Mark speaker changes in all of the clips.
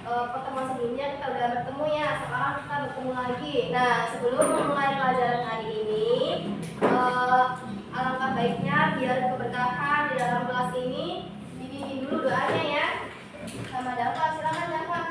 Speaker 1: pertemuan sebelumnya kita udah bertemu ya, sekarang kita bertemu lagi. Nah, sebelum memulai pelajaran hari ini, alangkah baiknya biar keberkahan di dalam kelas ini dibimbing dulu doanya ya. Sama Dava, silakan Dava.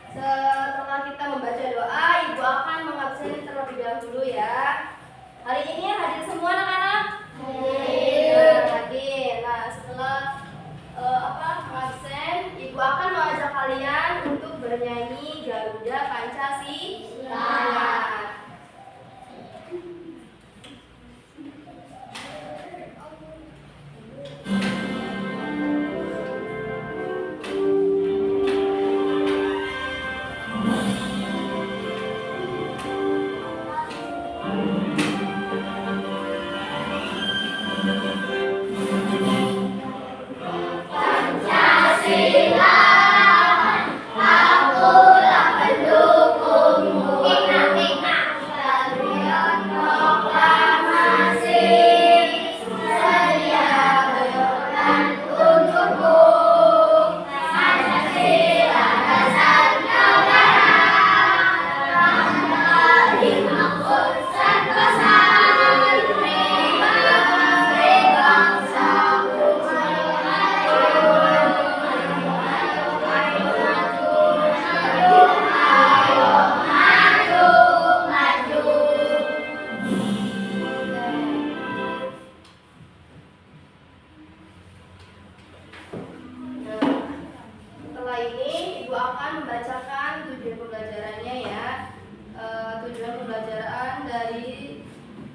Speaker 1: Setelah kita membaca doa, Ibu akan mengabsen terlebih dahulu ya. Hari ini hadir semua anak-anak? Hadir. Nah, setelah mengabsen, Ibu akan mengajak kalian untuk bernyanyi Garuda Pancasila.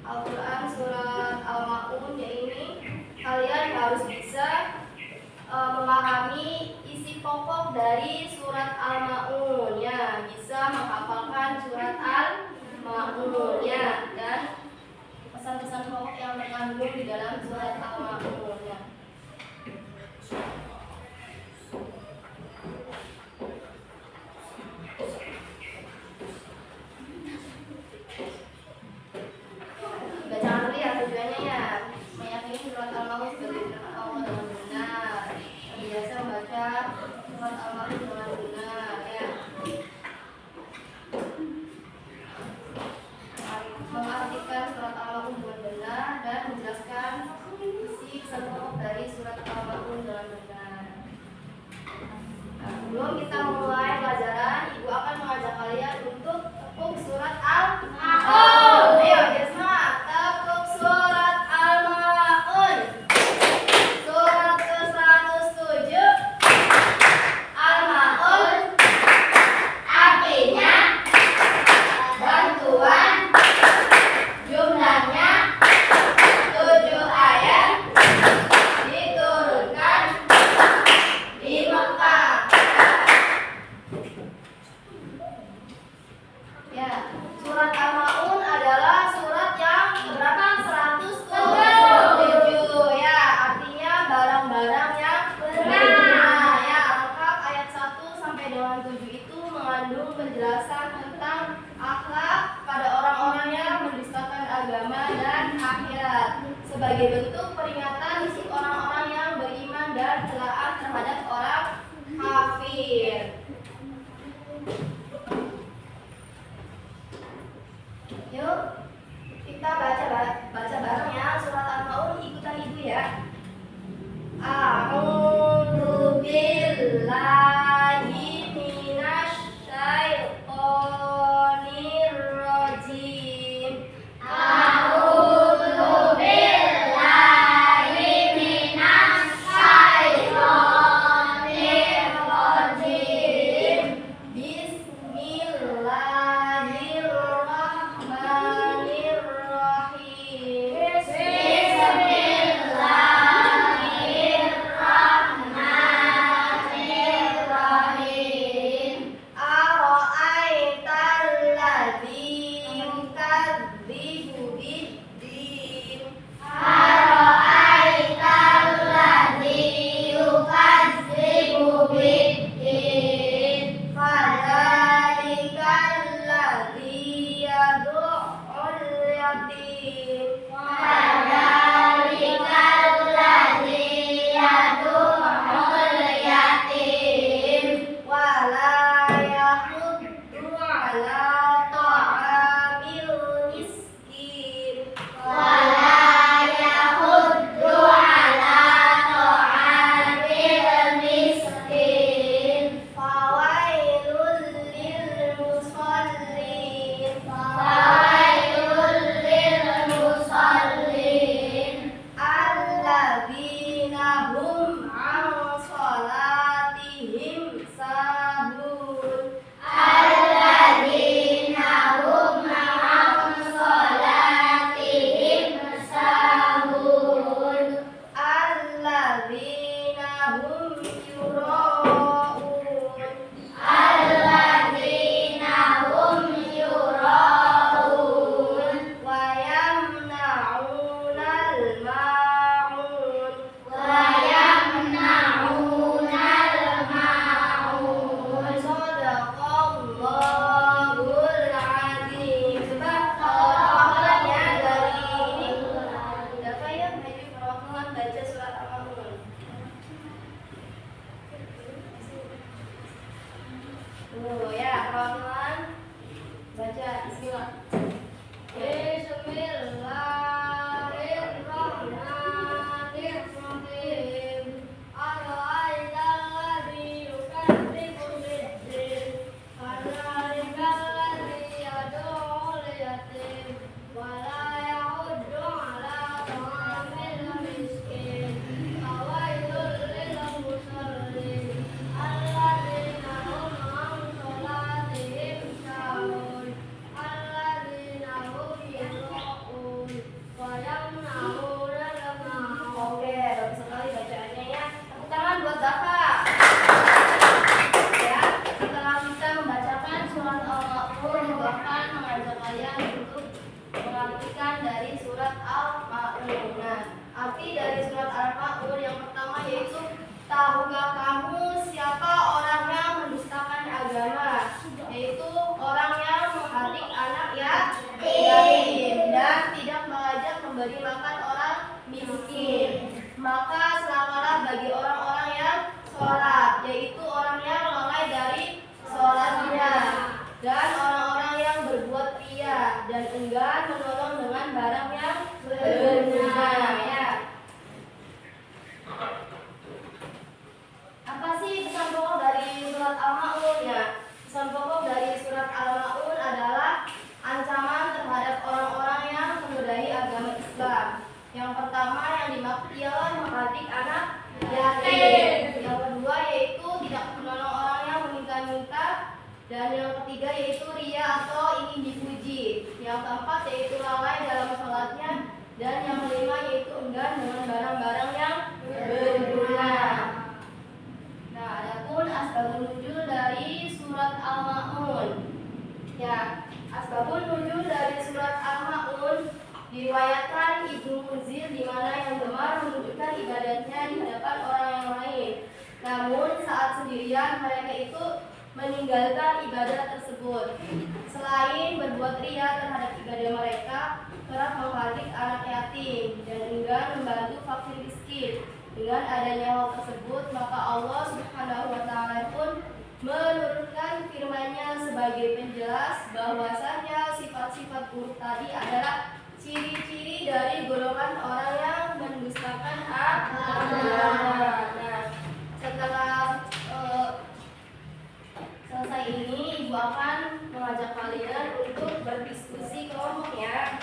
Speaker 1: Al-Quran surat Al-Ma'un, yaitu kalian harus bisa memahami isi pokok dari surat Al-Ma'un ya, bisa menghafalkan surat Al-Ma'un ya, dan pesan-pesan pokok yang terkandung di dalam surat Al-Ma'un ya. Bacaan dulu ya tujuannya ya, meyakini surat Al-Ma'un sebagai firman Allah dengan benar. Biasa membaca surat Al-Ma'un dengan benar ya. Mengartikan surat Al-Ma'un dengan benar dan menjelaskan isi pesan pokok dari surat Al-Ma'un dengan benar. Nah, sebelum kita memulai pelajaran, Ibu akan mengajak kalian untuk tepuk surat Al-Ma'un. Ayo, kita semangat. Tepuk surat Al-Ma'un. Surat ke-107. Al-Ma'un. Artinya bantuan. Jumlahnya 7 ayat. Diturunkan di Mekah. Ya, surat Al-Ma'un adalah surat yang berapa? 107 ya, artinya barang-barang yang berguna ya. Al-Kahf ayat 1 sampai dengan 7 itu mengandung penjelasan tentang akhlak pada orang-orang yang mendustakan agama dan akhirat sebagai bentuk peringatan isi orang-orang yang beriman dan celaan terhadap orang kafir. Yuk, kita baca bareng ya surat Al-Ma'un, ikutan Ibu ya. A'udzu billahi minasy syaithanir rajim. A'udzu billahi minasy syaithanir rajim. Bismillahirrahmanirrahim. Ara'aital ladzi yukadzibu biddin. Ara'aital ladzi yukadzibu biddin. Fadzalikal ladzi yad'ul yatim. Fadzalikal ladzi yad'ul yatim. Wala yahuddu ala ta'amil miskin. Wala yahuddu ala ta'amil miskin. Fawailul lil musallin. Fawailul lil musallin. Alladzina hum an shalatihim sahun. Alladzina hum an shalatihim sahun. Alladzina hum yura'un. Alladzina hum yura'un. Wa yamna'unal ma'un. Wa yamna'unal ma'un. Shadaqallahul azim. Coba perwakilannya dari ini. Dapat ya, dari perwakilan baca surat Al-Ma'un. Tuh ya, perwakilan baca bismillah. Bismillahirrahmanirrahim. Ara'aital ladzi yukadzibu biddin. Fadzalikal ladzi yad'ul yatim. Wala yahuddu ala ta'amil miskin. Fawailul lil musallin. Alladzina hum an shalatihim sahun. tahukah kamu siapa orang yang mendustakan agama? Yaitu orang yang menghardik anak yatim dan tidak mengajak memberi makan orang miskin. Maka celakalah bagi orang-orang yang sholat, yaitu orang yang lalai dari sholatnya, dan orang-orang yang berbuat ria dan enggan menolong dengan barang yang berguna. Ya. Apa sih pesan pokok dari surat Al-Ma'un? Ya, pesan pokok dari surat Al-Ma'un adalah ancaman terhadap orang-orang yang menodai agama Islam. Yang pertama yang dimaksud ialah menghardik anak yatim. Yang kedua yaitu tidak menolong orang yang meminta-minta. Dan yang ketiga yaitu ria atau ingin dipuji. Yang keempat yaitu lalai dalam sholatnya. Dan yang kelima yaitu enggan dengan barang-barang yang berguna. Nah, adapun asbabun nuzul dari surat Al-Ma'un. Ya, asbabun nuzul dari surat Al-Ma'un diriwayatkan Ibnu Munzir di mana yang gemar menunjukkan ibadahnya di hadapan orang yang lain. Namun saat sendirian mereka itu meninggalkan ibadah tersebut. Selain berbuat ria terhadap ibadah mereka, kerap menghardik anak yatim dan enggan membantu fakir miskin. Dengan adanya hal tersebut, maka Allah Subhanahu wa taala pun menurunkan firman-Nya sebagai penjelas bahwasanya sifat-sifat buruk tadi adalah ciri-ciri dari golongan orang yang mendustakan agama. Nah, setelah selesai ini, Ibu akan mengajak kalian untuk berdiskusi kelompok ya.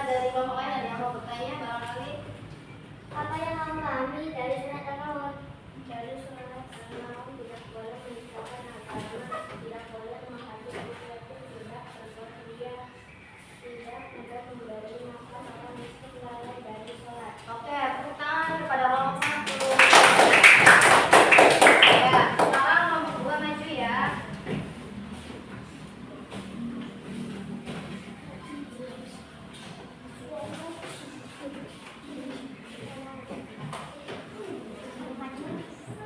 Speaker 1: dari kelompok lain ada yang mau bertanya barangkali?
Speaker 2: Apa yang kamu pahami dari surat Al-Maun? Dari surat Al-Maun tidak boleh meninggalkan agama, tidak boleh menghadiri sesuatu, tidak berbuat ria, tidak memberi nafkah atau miskin, lalai dari sholat.
Speaker 1: Oke, tepuk tangan kepada kelompok 1. Ya, sekarang kelompok 2 maju ya.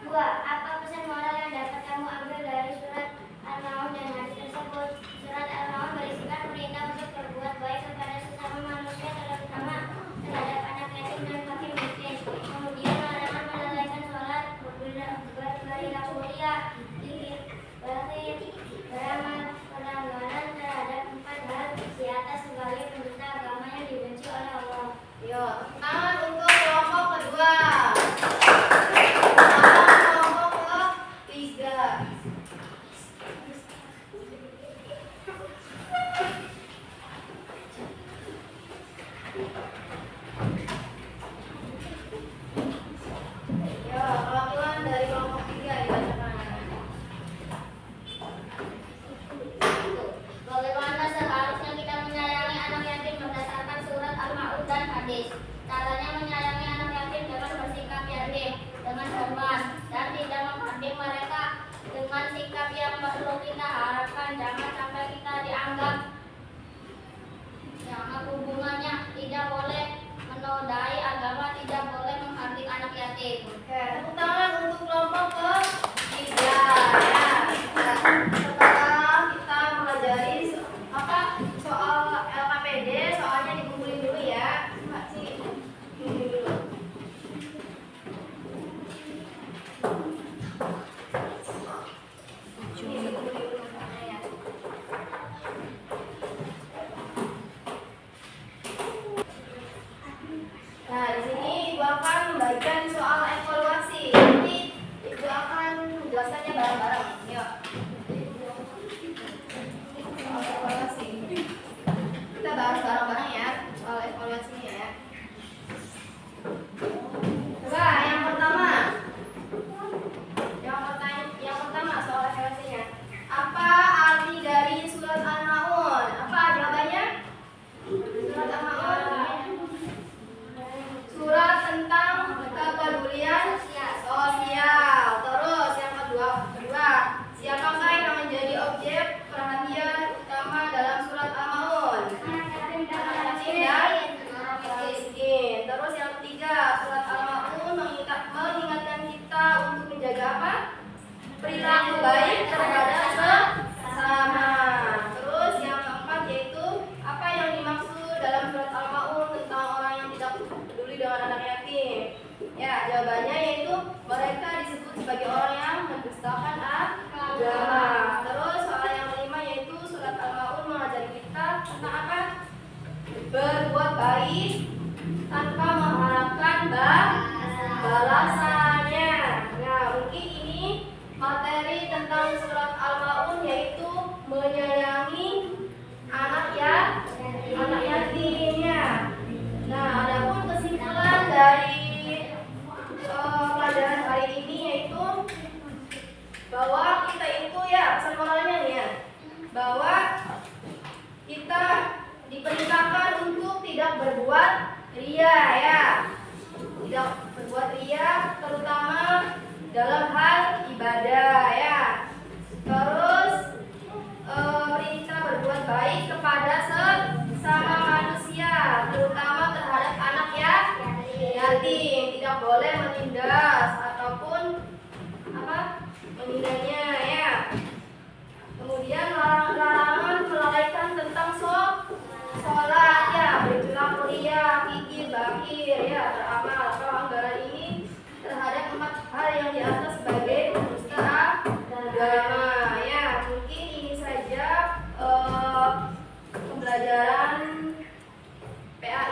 Speaker 2: Dua, apa pesan moral yang dapat kamu ambil dari surat Al-Maun dan hadis tersebut? Surat Al-Maun berisikan perintah untuk berbuat baik kepada sesama manusia, terutama terhadap anak yatim dan fakir miskin. Kemudian larangan melalaikan sholat, berilah mulia, zikir, bakhil, beramal, pelanggaran terhadap 4 hal di atas sebagai pendusta agama yang dibenci oleh Allah.
Speaker 1: Yo, tepuk tangan untuk kelompok kedua. Kelompok ketiga. Yo, perwakilan dari kelompok 3 dibacakan.
Speaker 2: Bagaimana seharusnya kita menyayangi anak yatim berdasarkan surat Al-Maun dan hadis? Caranya menyayangi anak yatim dengan bersikap yatim, dengan hormat, dan tidak menghardik mereka dengan sikap yang perlu kita harapkan. Jangan sampai kita dianggap yang hubungannya tidak boleh menodai agama, tidak boleh menghardik anak yatim.
Speaker 1: Oke, tepuk tangan untuk kelompok ketiga ya. Sekarang kita mempelajari soal LKPD, soalnya dikumpulin dulu ya. Mbak, sini. Kumpulin dulu. Sini, dikumpulin dulu soalnya ya. Nah, di sini Ibu akan membagikan soal evaluasi. Nanti Ibu akan menjelaskannya bareng-bareng. Yuk. Soal evaluasi. Kita bahas bareng-bareng ya soal evaluasinya ya. Coba yang pertama. Yang pertama soal evaluasinya. Apa arti dari surat Al-Maun? Apa jawabannya? Surat Al-Maun surat tentang kepedulian sosial. Terus yang kedua, siapakah yang menjadi objek perhatian utama dalam surat Al-Maun? Anak yatim dan orang miskin. Terus yang ketiga, surat Al-Maun mengingatkan kita untuk menjaga apa? Perilaku baik terhadap sesama. Terus yang keempat yaitu apa yang dimaksud dalam surat Al-Maun tentang orang yang tidak peduli dengan anak yatim? Ya, jawabannya yaitu mereka disebut sebagai orang yang mendustakan agama. Terus soal yang kelima yaitu surat Al-Maun mengajari kita tentang apa? Berbuat baik tanpa mengharapkan balasannya. Nah, mungkin ini materi tentang surat Al-Maun yaitu menyayangi anak yatimnya. Nah, adapun kesimpulan dari pelajaran hari ini yaitu bahwa kita itu ya pesan moralnya nih ya, bahwa kita diperintahkan untuk tidak berbuat ria ya, tidak berbuat ria terutama dalam hal ibadah ya. Terus perintah berbuat baik kepada sesama manusia, terutama terhadap anak yatim, tidak boleh menindas ataupun menindaknya ya. Kemudian larangan melalaikan tentang sholat ya, berperilaku ria, fikir, bakir ya, beramal. Pelanggaran ini terhadap 4 hal yang di atas sebagai pendusta agama ya. Mungkin ini saja pembelajaran PAI